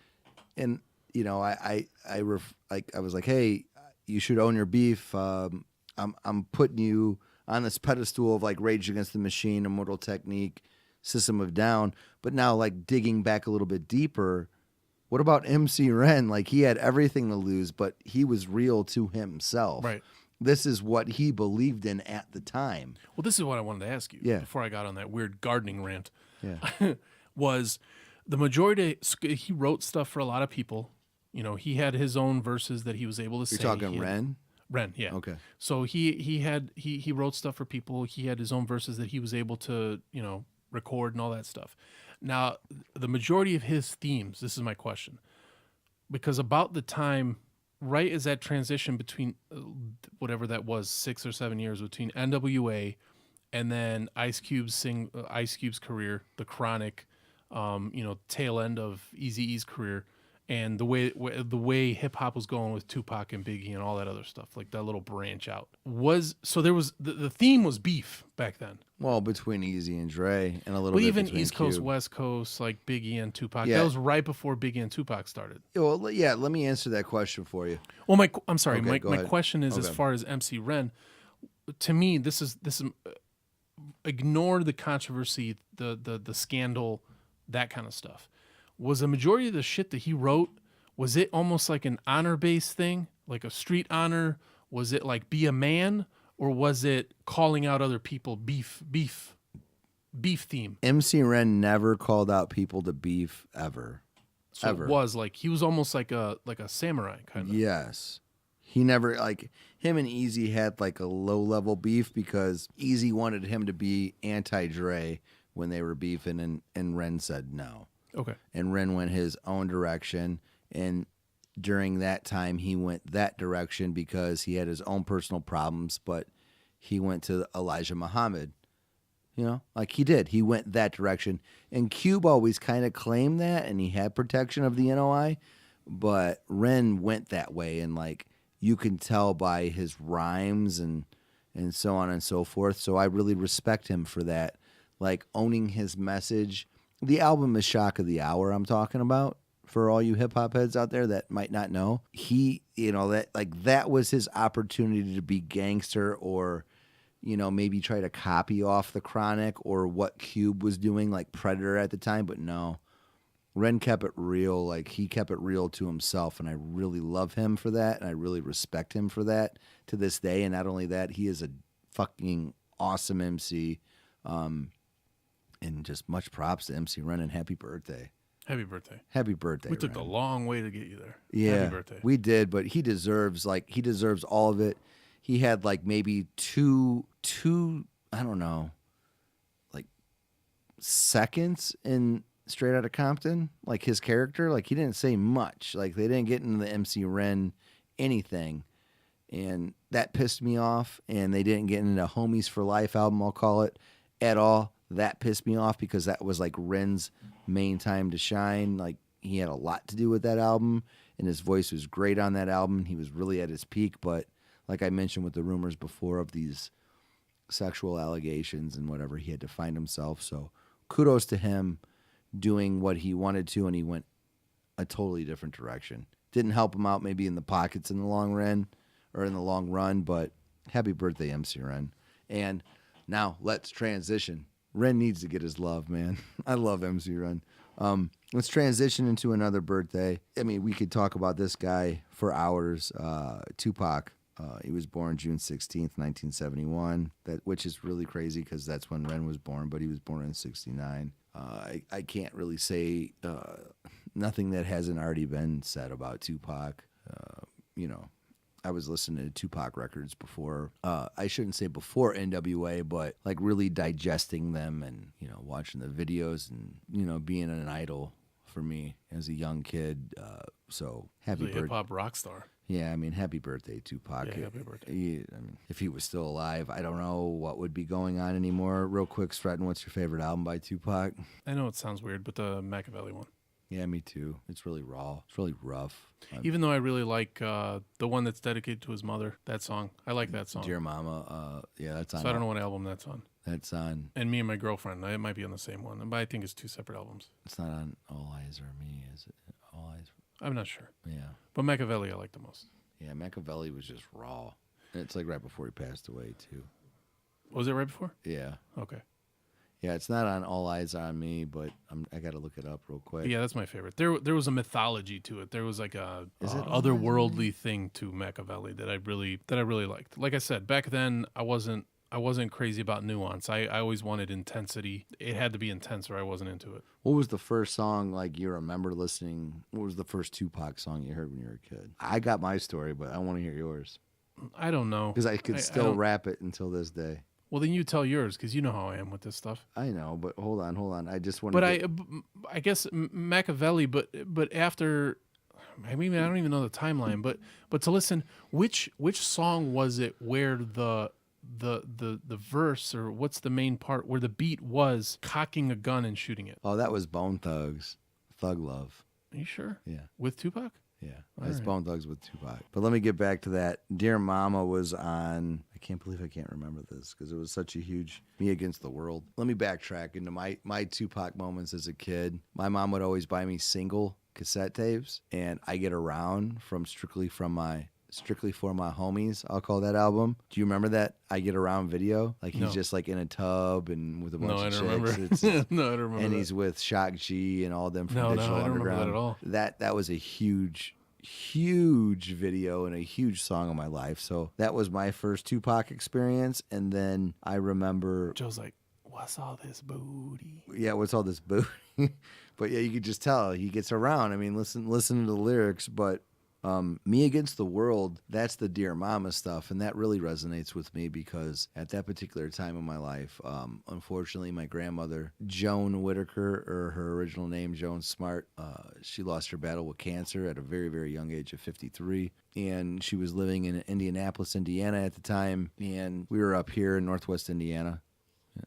And you know, I was like, hey, you should own your beef. I'm putting you on this pedestal of like Rage Against the Machine, Immortal Technique, System of Down. But now, like digging back a little bit deeper, what about MC Ren? Like he had everything to lose, but he was real to himself. Right. This is what he believed in at the time. Well, this is what I wanted to ask you before I got on that weird gardening rant. Yeah. Was the majority, he wrote stuff for a lot of people. You know, he had his own verses that he was able to say. You're talking Ren? Ren, yeah. Okay. So he wrote stuff for people. He had his own verses that he was able to, you know, record and all that stuff. Now, the majority of his themes, this is my question, because about the time, right as that transition between whatever that was, 6 or 7 years between NWA and then Ice Cube's career, The Chronic, you know, tail end of Eazy-E's career, and the way hip hop was going with Tupac and Biggie and all that other stuff, like that little branch out there was the theme was beef back then. Well, between Eazy and Dre, and a little Well, bit even between East Coast, Cube. West Coast, like Biggie and Tupac. Yeah. That was right before Biggie and Tupac started. Well, yeah. Let me answer that question for you. Well, I'm sorry. Okay, my go ahead. question is, as Okay. far as MC Ren, to me, this is ignore the controversy, the scandal, that kind of stuff. Was the majority of the shit that he wrote, was it almost like an honor-based thing, like a street honor? Was it like be a man, or was it calling out other people? Beef theme. MC Ren never called out people to beef ever. So ever. it was like he was almost like a samurai kind of. Yes. He never, like, him and Eazy had like a low-level beef because Eazy wanted him to be anti-Dre when they were beefing, and Ren said no. Okay. And Ren went his own direction, and during that time he went that direction because he had his own personal problems, but he went to Elijah Muhammad. You know, like he did. He went that direction. And Cube always kind of claimed that, and he had protection of the NOI, but Ren went that way, and like you can tell by his rhymes and so on and so forth. So I really respect him for that, like owning his message. The album is Shock of the Hour I'm talking about, for all you hip hop heads out there that might not know. He, you know, that was his opportunity to be gangster, or, you know, maybe try to copy off The Chronic or what Cube was doing, like Predator at the time. But no, Ren kept it real. Like he kept it real to himself, and I really love him for that, and I really respect him for that to this day. And not only that, he is a fucking awesome MC. And just much props to MC Ren, and happy birthday. Happy birthday. Happy birthday. We took Ren. a long way to get you there. Yeah, Happy birthday. we did, but he deserves all of it. He had like maybe two I don't know, like seconds in Straight Outta Compton, like his character, like he didn't say much. Like they didn't get into the MC Ren anything, and that pissed me off. And they didn't get into Homies for Life album, I'll call it, at all. That pissed me off because that was like Ren's main time to shine. Like he had a lot to do with that album, and his voice was great on that album. He was really at his peak, but like I mentioned with the rumors before of these sexual allegations and whatever, he had to find himself. So kudos to him doing what he wanted to, and he went a totally different direction. Didn't help him out maybe in the pockets in the long run, but happy birthday, MC Ren. And now let's transition. Ren needs to get his love, man. I love MC Ren. Let's transition into another birthday. I mean, we could talk about this guy for hours. Tupac. He was born June 16th, 1971, which is really crazy because that's when Ren was born, but he was born in 69. I can't really say nothing that hasn't already been said about Tupac. You know, I was listening to Tupac records before. I shouldn't say before NWA, but like really digesting them and, you know, watching the videos and, you know, being an idol for me as a young kid. So happy He's a hip birthday. hop rock star. Yeah, I mean, happy birthday, Tupac. Yeah, happy birthday. I mean, if he was still alive, I don't know what would be going on anymore. Real quick, Sreten, what's your favorite album by Tupac? I know it sounds weird, but the Machiavelli one. Yeah, me too. It's really raw. It's really rough. Even though I really like the one that's dedicated to his mother, that song. I like that song. Dear Mama, yeah, that's on. So I don't know what album that's on. That's on. And Me and My Girlfriend, it might be on the same one, but I think it's 2 separate albums. It's not on All Eyes on Me, is it? All Eyes. I'm not sure. Yeah. But Machiavelli I like the most. Yeah, Machiavelli was just raw. It's like right before he passed away too. Was it right before? Yeah. Okay. Yeah, it's not on All Eyes on Me, but I got to look it up real quick. But yeah, that's my favorite. There was a mythology to it. There was like a Is it All Eyes on otherworldly thing to Machiavelli that I really liked. Like I said, back then I wasn't crazy about nuance. I always wanted intensity. It had to be intense or I wasn't into it. What was the first song like you remember listening? What was the first Tupac song you heard when you were a kid? I got my story, but I want to hear yours I don't know. because I could still don't- rap it until this day. Well, then you tell yours because you know how I am with this stuff. I know, but hold on. I just want But to. I guess Machiavelli. But after, I mean, I don't even know the timeline. But to listen, which song was it where the verse or what's the main part where the beat was cocking a gun and shooting it? Oh, that was Bone Thugs, Thug Love. Are you sure? Yeah. With Tupac? Yeah, All that's right. Bone Thugs with Tupac. But let me get back to that. Dear Mama was on. I can't believe I can't remember this because it was such a huge Me Against the World. Let me backtrack into my Tupac moments as a kid. My mom would always buy me single cassette tapes, and I Get Around from Strictly for My Homies. I'll call that album. Do you remember that I Get Around video? Like he's No. just like in a tub and with a bunch No, I of don't chicks. remember. It's- No, I don't remember. and that. he's with Shock G and all them from No, Digital I don't remember Underground. that at all. That was a huge video and a huge song of my life. So that was my first Tupac experience. And then I remember, Joe's like, what's all this booty? yeah, what's all this boo? But yeah, you could just tell he gets around. I mean, listen to the lyrics, but Me Against the World, that's the Dear Mama stuff, and that really resonates with me because at that particular time in my life, unfortunately, my grandmother, Joan Whitaker, or her original name, Joan Smart, she lost her battle with cancer at a very, very young age of 53, and she was living in Indianapolis, Indiana at the time, and we were up here in Northwest Indiana,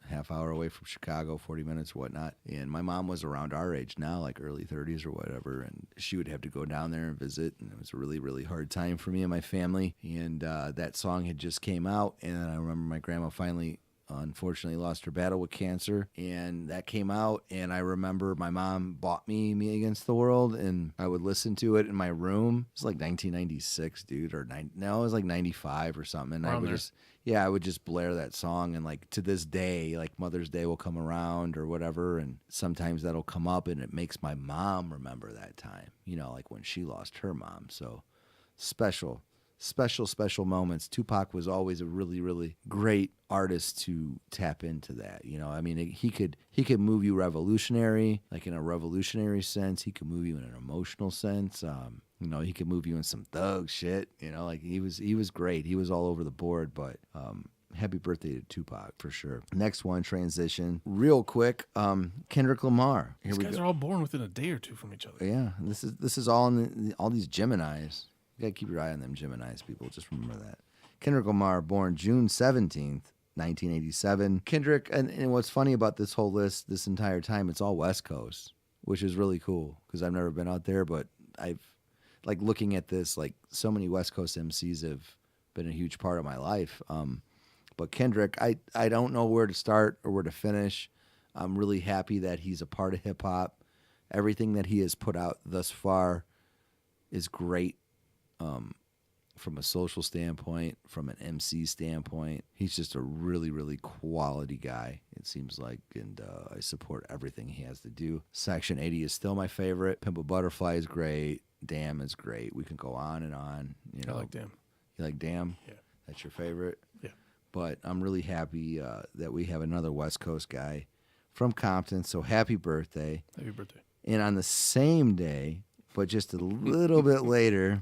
half hour away from Chicago, 40 minutes, whatnot. And my mom was around our age now, like early 30s or whatever. And she would have to go down there and visit. And it was a really, really hard time for me and my family. And that song had just came out. And I remember my grandma finally, unfortunately, lost her battle with cancer. And that came out. And I remember my mom bought me Against the World. And I would listen to it in my room. It was like 1996, dude. No, it was like 95 or something. And I Around would there. I would just blare that song, and like to this day, like Mother's Day will come around or whatever, and sometimes that'll come up, and it makes my mom remember that time, like when she lost her mom. So special moments. Tupac was always a really, really great artist to tap into that. I mean, he could move you revolutionary, like in a revolutionary sense. He could move you in an emotional sense. He could move you in some thug shit. Like he was great. He was all over the board. But happy birthday to Tupac for sure. Next one, transition real quick. Kendrick Lamar. Here These we guys go. are all born within a day or two from each other. Yeah, this is all in all these Geminis. You gotta keep your eye on them Geminis, people. Just remember that. Kendrick Lamar, born June 17th, 1987. Kendrick, and what's funny about this whole list, this entire time, it's all West Coast, which is really cool because I've never been out there, but I've like looking at this, like so many West Coast MCs have been a huge part of my life. But Kendrick, I don't know where to start or where to finish. I'm really happy that he's a part of hip hop. Everything that he has put out thus far is great. From a social standpoint, from an MC standpoint, he's just a really, really quality guy, it seems like, and I support everything he has to do. Section 80 is still my favorite. Pimp a Butterfly is great. Damn is great. We can go on and on. I like Damn. You like Damn? Yeah. That's your favorite? Yeah. But I'm really happy that we have another West Coast guy from Compton, so happy birthday. Happy birthday. And on the same day, but just a little bit later,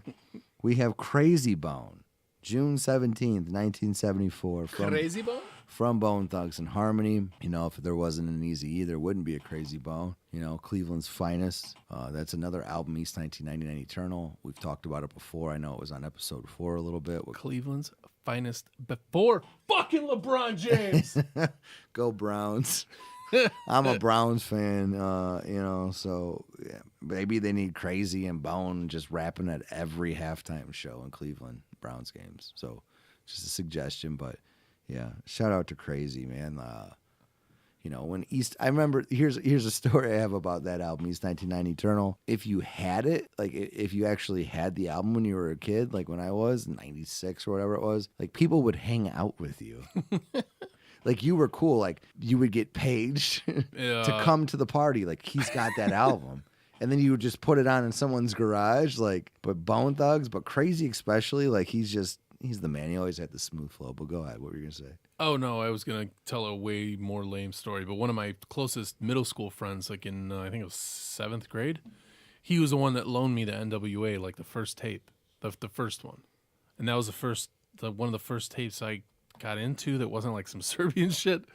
we have Crazy Bone, June 17th, 1974. Crazy Bone? From Bone Thugs and Harmony. You know, if there wasn't an Easy E, there wouldn't be a Crazy Bone. You know, Cleveland's Finest. That's another album, East 1999 Eternal. We've talked about it before. I know it was on episode 4 a little bit. Cleveland's Finest before fucking LeBron James. Go Browns. I'm a Browns fan, you know, so yeah, maybe they need Crazy and Bone just rapping at every halftime show in Cleveland Browns games. So just a suggestion, but yeah, shout out to Crazy, man. You know, when I remember, here's a story I have about that album, East 1990 Eternal. If you had it, like if you actually had the album when you were a kid, like when I was, 96 or whatever it was, like people would hang out with you. Like you were cool, like you would get paged to come to the party. Like he's got that album, and then you would just put it on in someone's garage. Like, but Bone Thugs, but Crazy especially, like he's the man. He always had the smooth flow. But go ahead, what were you gonna say? Oh no, I was gonna tell a way more lame story. But one of my closest middle school friends, like in I think it was 7th grade, he was the one that loaned me the NWA, like the first tape, the first one, and that was one of the first tapes I got into that wasn't like some Serbian shit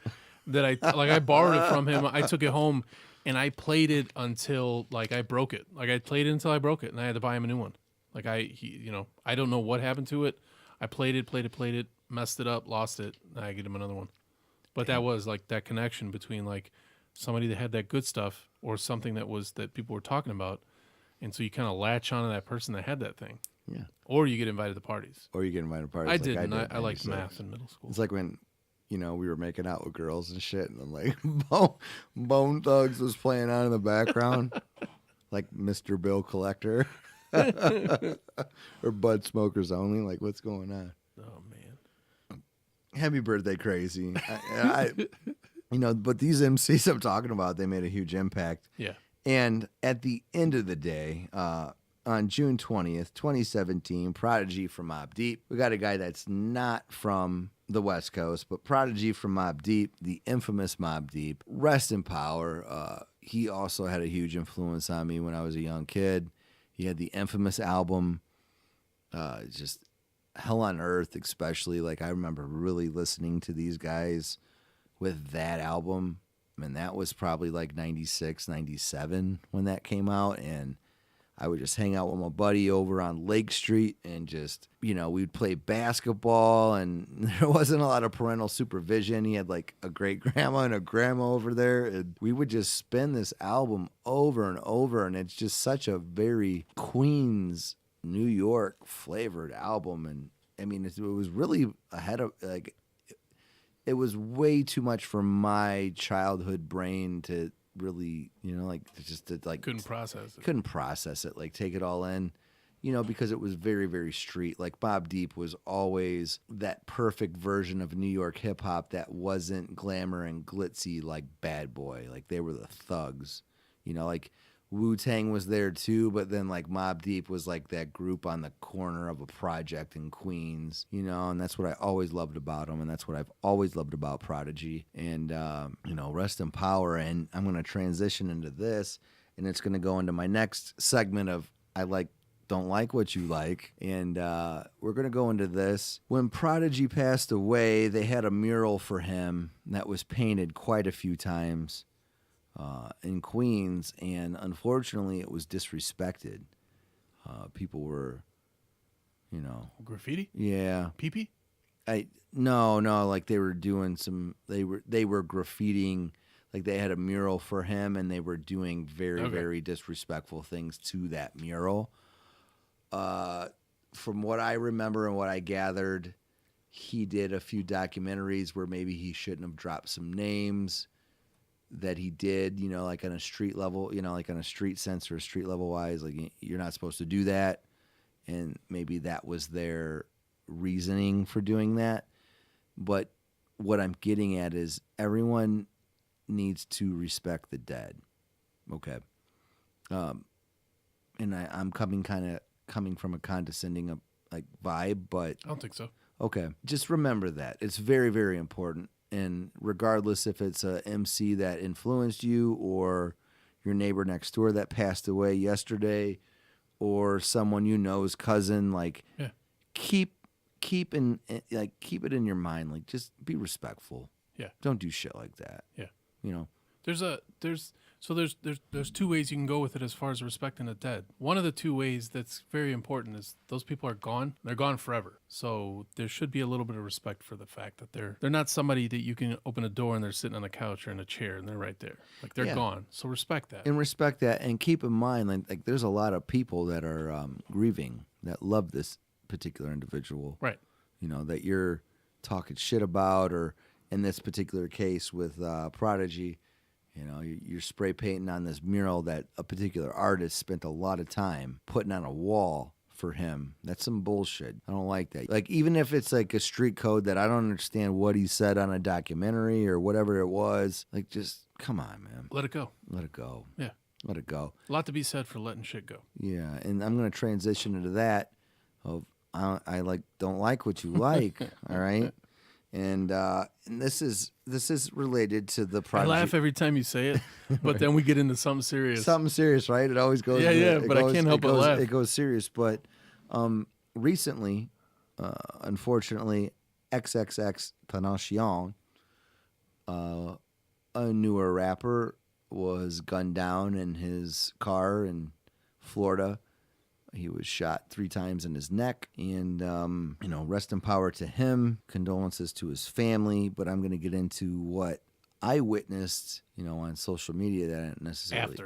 that I borrowed it from him. I took it home and I played it until like I broke it. Like I played it until I broke it, and I had to buy him a new one. Like you know, I don't know what happened to it. I played it, messed it up, lost it. I get him another one. But that was like that connection between like somebody that had that good stuff or something that people were talking about, and so you kind of latch onto that person that had that thing. Yeah. Or you get invited to parties. I didn't. I liked math in middle school. It's like when, you know, we were making out with girls and shit, and then like Bone Thugs was playing on in the background, like Mr. Bill Collector or Bud Smokers Only. Like, what's going on? Oh man! Happy birthday, Crazy! You know, but these MCs I'm talking about, they made a huge impact. Yeah. And at the end of the day, on June 20th, 2017, Prodigy from Mobb Deep. We got a guy that's not from the West Coast, but Prodigy from Mobb Deep, the infamous Mobb Deep. Rest in power. He also had a huge influence on me when I was a young kid. He had the infamous album, just Hell on Earth, especially. Like, I remember really listening to these guys with that album. And that was probably like 96, 97 when that came out. And I would just hang out with my buddy over on Lake Street and just, you know, we'd play basketball, and there wasn't a lot of parental supervision. He had like a great grandma and a grandma over there, and we would just spin this album over and over, and it's just such a very Queens, New York flavored album. And I mean, it was really ahead of, like, it was way too much for my childhood brain to really, you know, like just to like Couldn't process it, like take it all in, you know, because it was very, very street. Like Mobb Deep was always that perfect version of New York hip hop that wasn't glamour and glitzy like Bad Boy. Like they were the thugs, you know, like Wu-Tang was there too, but then like Mobb Deep was like that group on the corner of a project in Queens, you know, and that's what I always loved about them, and that's what I've always loved about Prodigy. And, you know, rest in power. And I'm going to transition into this, and it's going to go into my next segment of don't like what you like. And we're going to go into this. When Prodigy passed away, they had a mural for him that was painted quite a few times in Queens, and unfortunately it was disrespected. People were, you know, graffiti. Yeah, pee-pee. No, like they were doing they were graffitiing, like they had a mural for him, and they were doing very disrespectful things to that mural. From what I remember and what I gathered, he did a few documentaries where maybe he shouldn't have dropped some names that he did, you know, like on a street level, you know, like on a street sense or a street level wise, like you're not supposed to do that. And maybe that was their reasoning for doing that. But what I'm getting at is everyone needs to respect the dead. Okay. And I'm coming from a condescending like vibe, but I don't think so. Okay. Just remember that. It's very, very important. And regardless if it's a MC that influenced you or your neighbor next door that passed away yesterday or someone you know's cousin, like keep keep it in your mind. Like, just be respectful. Yeah. Don't do shit like that. Yeah. You know. There's two ways you can go with it as far as respecting the dead. One of the two ways that's very important is those people are gone. They're gone forever. So there should be a little bit of respect for the fact that they're not somebody that you can open a door and they're sitting on a couch or in a chair and they're right there. Like, they're gone. So respect that. And respect that, and keep in mind, like there's a lot of people that are grieving that love this particular individual. Right. You know, that you're talking shit about, or in this particular case with Prodigy, you know, you're spray painting on this mural that a particular artist spent a lot of time putting on a wall for him. That's some bullshit. I don't like that. Like, even if it's like a street code that I don't understand what he said on a documentary or whatever it was, like, just come on, man. Let it go. Let it go. Yeah. Let it go. A lot to be said for letting shit go. Yeah, and I'm going to transition into that of I don't like what you like, all right? And this is related to the Prodigy. I laugh every time you say it, but then we get into something serious. Something serious, right? It always goes. But I can't help but laugh. It goes serious. But recently, unfortunately, XXXTenacion, a newer rapper, was gunned down in his car in Florida. He was shot 3 times in his neck, and, rest in power to him. Condolences to his family, but I'm going to get into what I witnessed, on social media that I didn't necessarily...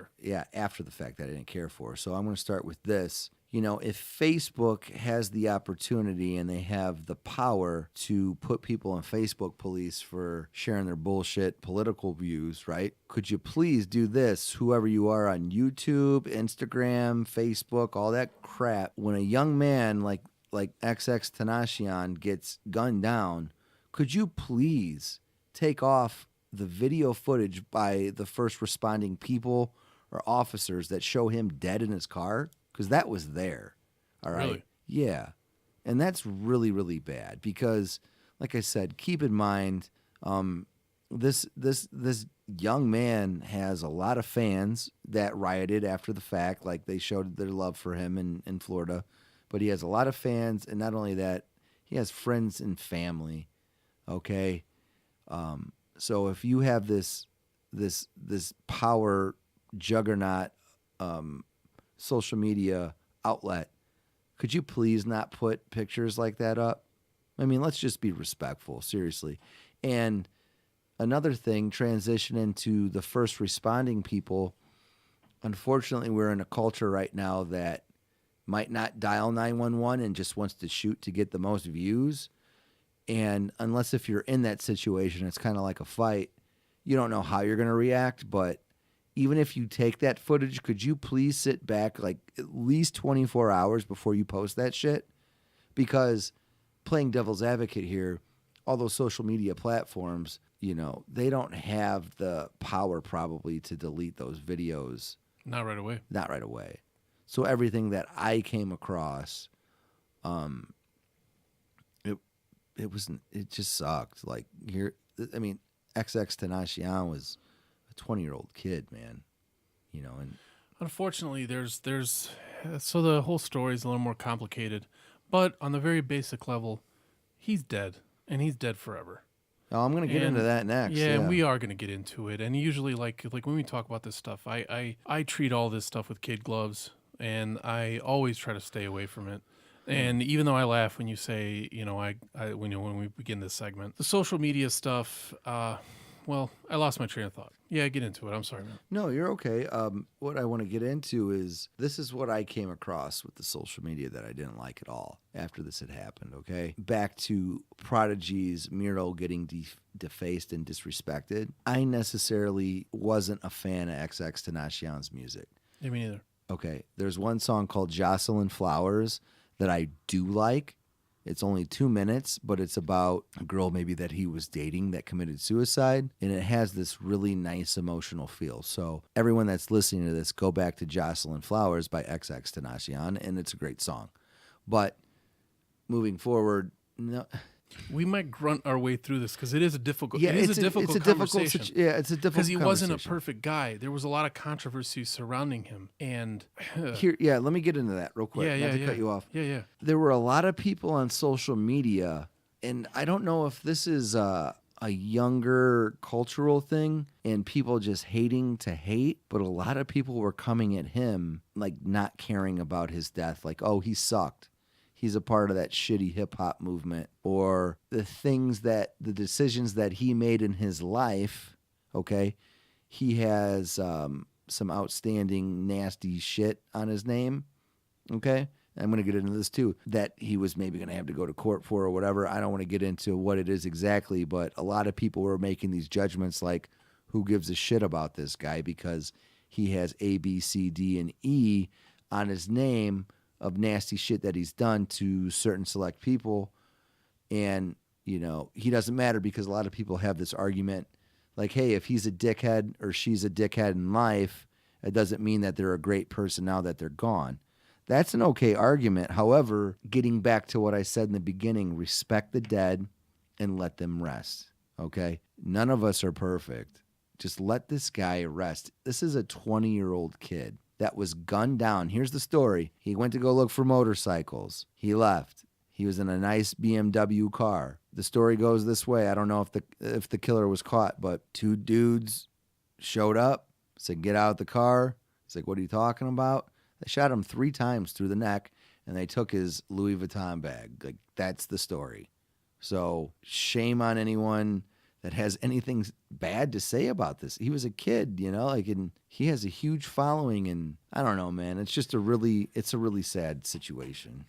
after the fact that I didn't care for. So I'm going to start with this. If Facebook has the opportunity and they have the power to put people in Facebook police for sharing their bullshit political views, right? Could you please do this, whoever you are on YouTube, Instagram, Facebook, all that crap? When a young man like XXXTenacion gets gunned down, could you please take off the video footage by the first responding people or officers that show him dead in his car? Because that was there, all right? Really? Yeah, and that's really, really bad because, like I said, keep in mind, this young man has a lot of fans that rioted after the fact, like they showed their love for him in Florida, but he has a lot of fans, and not only that, he has friends and family, okay? So if you have this power juggernaut, social media outlet, could you please not put pictures like that up? I mean, let's just be respectful, seriously. And another thing, transition into the first responding people. Unfortunately, we're in a culture right now that might not dial 911 and just wants to shoot to get the most views. And unless if you're in that situation, it's kind of like a fight. You don't know how you're going to react, but even if you take that footage, could you please sit back like at least 24 hours before you post that shit? Because playing devil's advocate here, all those social media platforms, they don't have the power probably to delete those videos. Not right away. Not right away. So everything that I came across, it just sucked. Like XXXTenacion was 20-year-old kid, man, and unfortunately there's so the whole story is a little more complicated, but on the very basic level, he's dead, and he's dead forever. Oh, I'm going to get into that next. Yeah, and we are going to get into it. And usually, like when we talk about this stuff, I treat all this stuff with kid gloves, and I always try to stay away from it. And even though I laugh when you say, when we begin this segment, the social media stuff, well, I lost my train of thought. Yeah, get into it. I'm sorry, man. No, you're okay. What I want to get into is this is what I came across with the social media that I didn't like at all after this had happened, okay? Back to Prodigy's mural getting defaced and disrespected. I necessarily wasn't a fan of XXXTenacion's music. Yeah, me neither. Okay, there's one song called Jocelyn Flowers that I do like. It's only 2 minutes, but it's about a girl maybe that he was dating that committed suicide, and it has this really nice emotional feel. So everyone that's listening to this, go back to Jocelyn Flowers by XXXTenacion, and it's a great song. But moving forward, no, We might grunt our way through this because it is a difficult. Yeah, it is a difficult conversation. It's a difficult Because he wasn't a conversation. perfect guy. There was a lot of controversy surrounding him, and Here, let me get into that real quick. Not to cut you off. Yeah. There were a lot of people on social media, and I don't know if this is a younger cultural thing and people just hating to hate, but a lot of people were coming at him like not caring about his death, like, oh, he sucked. He's a part of that shitty hip hop movement, or the decisions that he made in his life. Okay. He has some outstanding nasty shit on his name. Okay. I'm going to get into this too, that he was maybe going to have to go to court for or whatever. I don't want to get into what it is exactly, but a lot of people were making these judgments like, who gives a shit about this guy because he has A, B, C, D, and E on his name of nasty shit that he's done to certain select people. And, he doesn't matter because a lot of people have this argument like, hey, if he's a dickhead or she's a dickhead in life, it doesn't mean that they're a great person now that they're gone. That's an okay argument. However, getting back to what I said in the beginning, respect the dead and let them rest. Okay? None of us are perfect. Just let this guy rest. This is a 20-year-old kid that was gunned down. Here's the story. He went to go look for motorcycles. He left. He was in a nice BMW car. The story goes this way. I don't know if the killer was caught, but two dudes showed up, said, get out of the car. He's like, what are you talking about? They shot him 3 times through the neck, and they took his Louis Vuitton bag. Like, that's the story. So shame on anyone that has anything bad to say about this. He was a kid, and he has a huge following, and I don't know, man. It's just a really sad situation.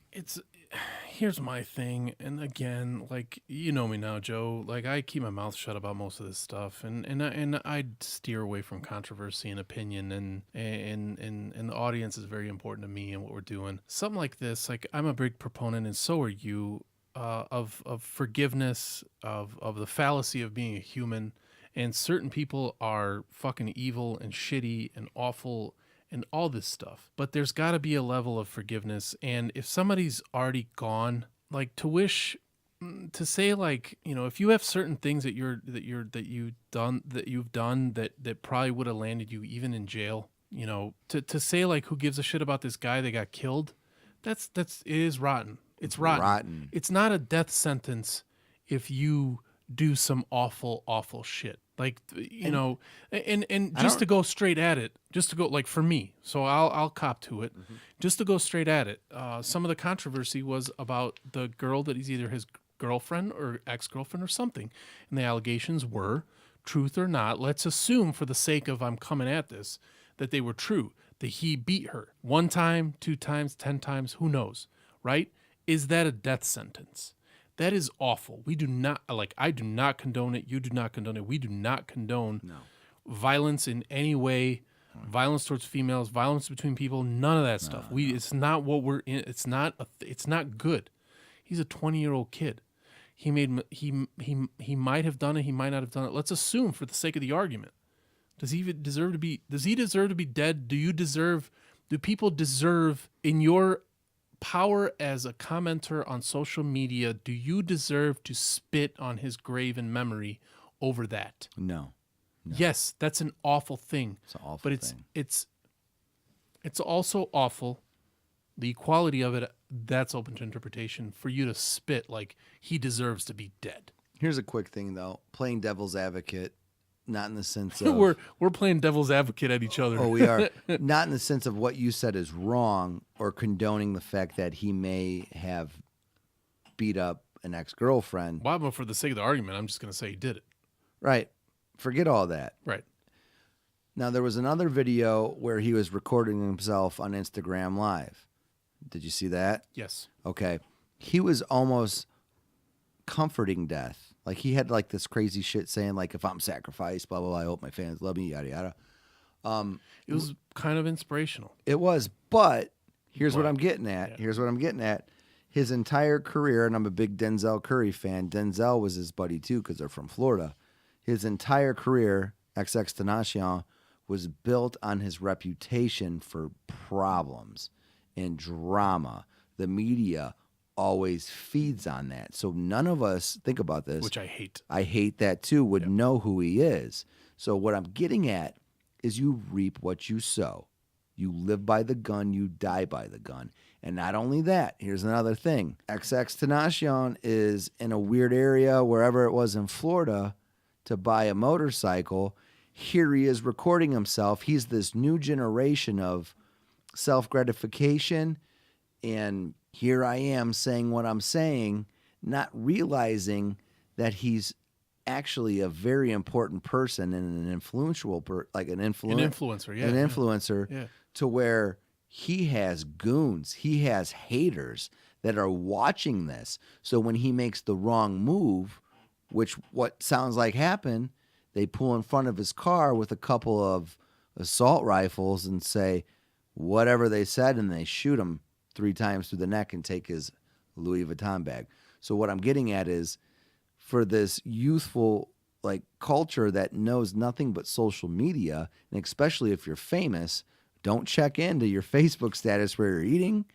Here's my thing, and again, like, you know me now, Joe. Like, I keep my mouth shut about most of this stuff, and I steer away from controversy and opinion, and the audience is very important to me and what we're doing. Something like this, like, I'm a big proponent, and so are you, of forgiveness, of the fallacy of being a human, and certain people are fucking evil and shitty and awful and all this stuff. But there's got to be a level of forgiveness, and if somebody's already gone, like, to say, like, if you have certain things that you've done that probably would have landed you even in jail, to say, like, who gives a shit about this guy that got killed, it is rotten. It's rotten. It's not a death sentence if you do some awful, awful shit. Like, and just to go straight at it, just to go, like, for me, so I'll cop to it, just to go straight at it. Some of the controversy was about the girl that is either his girlfriend or ex-girlfriend or something. And the allegations were, truth or not, let's assume for the sake of I'm coming at this, that they were true, that he beat her 1 time, 2 times, 10 times, who knows, right? Is that a death sentence? That is awful. We do not, like, I do not condone it. You do not condone it. We do not condone violence in any way, violence towards females, violence between people, none of that stuff. It's not what we're in. It's not good. He's a 20-year-old kid. He might have done it. He might not have done it. Let's assume for the sake of the argument. Does he deserve to be dead? Do people deserve, in your power as a commenter on social media, do you deserve to spit on his grave in memory over that? No. Yes, that's an awful thing. It's an awful but thing. it's also awful. The quality of it, that's open to interpretation. For you to spit like he deserves to be dead. Here's a quick thing though, playing devil's advocate, not in the sense of we're playing devil's advocate at each other. Oh, we are. Not in the sense of what you said is wrong or condoning the fact that he may have beat up an ex-girlfriend. Well, but for the sake of the argument, I'm just going to say he did it. Right. Forget all that. Right. Now, there was another video where he was recording himself on Instagram Live. Did you see that? Yes. Okay. He was almost comforting death. Like, he had, like, this crazy shit saying, like, if I'm sacrificed, blah, blah, blah, I hope my fans love me, yada, yada. It was kind of inspirational. It was, but here's what I'm getting at. Yeah. Here's what I'm getting at. His entire career, and I'm a big Denzel Curry fan. Denzel was his buddy, too, because they're from Florida. His entire career, XXXTenacion, was built on his reputation for problems and drama. The media always feeds on that. So none of us, think about this. Which I hate. I hate that too, would know who he is. So what I'm getting at is you reap what you sow. You live by the gun, you die by the gun. And not only that, here's another thing. XXXTenacion is in a weird area, wherever it was in Florida, to buy a motorcycle. Here he is recording himself. He's this new generation of self-gratification. And here I am saying what I'm saying, not realizing that he's actually a very important person and an influential, An influencer, yeah. an influencer, Yeah. to where he has goons, he has haters that are watching this. So when he makes the wrong move, which what sounds like happened, they pull in front of his car with a couple of assault rifles and say whatever they said, and they shoot him 3 times through the neck and take his Louis Vuitton bag. So what I'm getting at is, for this youthful like culture that knows nothing but social media, and especially if you're famous, don't check into your Facebook status where you're eating,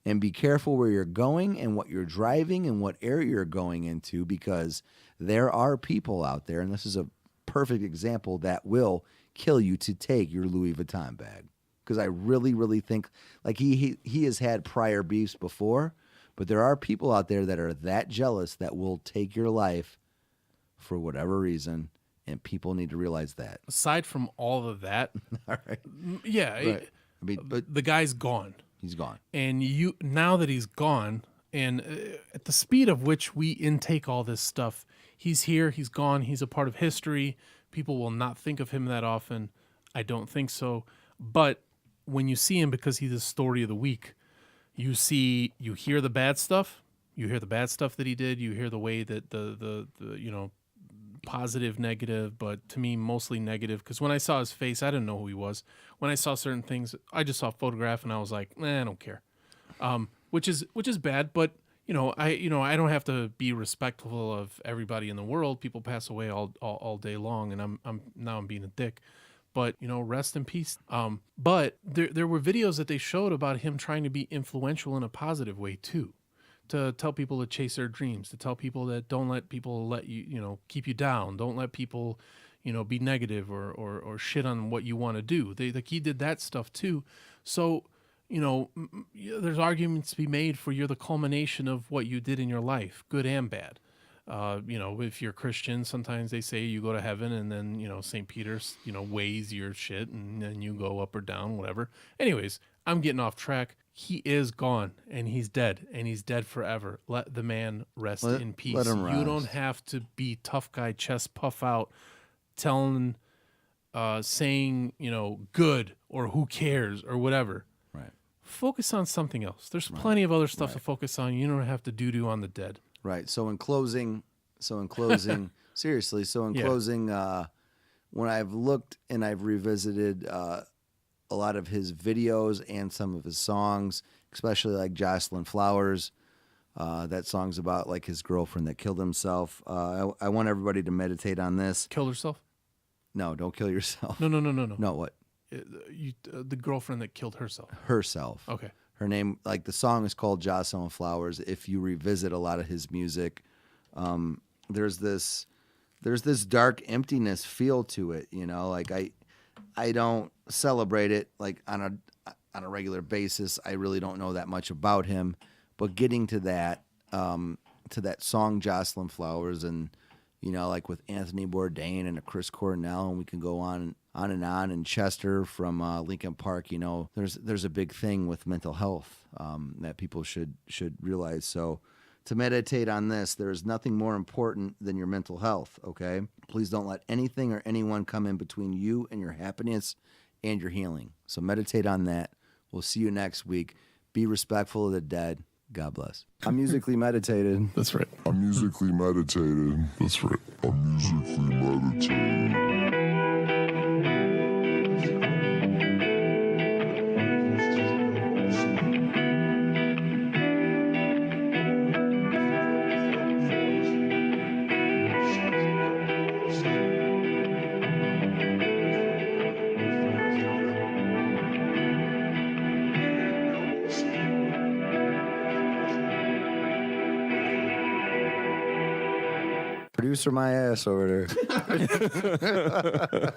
and be careful where you're going and what you're driving and what area you're going into, because there are people out there, and this is a perfect example, that will kill you to take your Louis Vuitton bag. Because I really, really think, like, he has had prior beefs before, but there are people out there that are that jealous that will take your life for whatever reason, and people need to realize that. Aside from all of that, All right. yeah, Right. I mean, but the guy's gone. he's gone. And now that he's gone, and at the speed of which we intake all this stuff, he's here, he's gone, he's a part of history. People will not think of him that often. I don't think so. But when you see him, because he's the story of the week, you hear the bad stuff. You hear the bad stuff that he did. You hear the way that the positive, negative, but to me mostly negative. Because when I saw his face, I didn't know who he was. When I saw certain things, I just saw a photograph and I was like, I don't care. Which is bad. But I don't have to be respectful of everybody in the world. People pass away all day long, and I'm being a dick. But rest in peace. But there were videos that they showed about him trying to be influential in a positive way too, to tell people to chase their dreams, to tell people that don't let people let you, keep you down. Don't let people, be negative or shit on what you want to do. He did that stuff too. So, there's arguments to be made for you're the culmination of what you did in your life, good and bad. If you're Christian, sometimes they say you go to heaven, and then, St. Peter's, weighs your shit, and then you go up or down, whatever. Anyways, I'm getting off track. He is gone, and he's dead forever. Let the man rest in peace. Let him rest. You don't have to be tough guy, chest puff out, saying, good or who cares or whatever. Right. Focus on something else. There's plenty of other stuff to focus on. You don't have to doo-doo on the dead. Right. So in closing, seriously, closing, when I've looked and I've revisited a lot of his videos and some of his songs, especially like Jocelyn Flowers, that song's about like his girlfriend that killed himself. I want everybody to meditate on this. Killed herself? No, don't kill yourself. No. No, what? The girlfriend that killed herself. Herself. Okay. Her name, like the song is called Jocelyn Flowers. If you revisit a lot of his music, there's this dark emptiness feel to it. Like I don't celebrate it like on a regular basis. I really don't know that much about him, but getting to that song Jocelyn Flowers, and like with Anthony Bourdain and Chris Cornell, and we can go on and on, and Chester from Linkin Park. There's a big thing with mental health that people should realize. So to meditate on this, there is nothing more important than your mental health, okay? Please don't let anything or anyone come in between you and your happiness and your healing. So meditate on that. We'll see you next week. Be respectful of the dead. God bless. I'm musically meditated. That's right. I'm musically meditated. That's right. I'm musically meditated. producer my ass over there.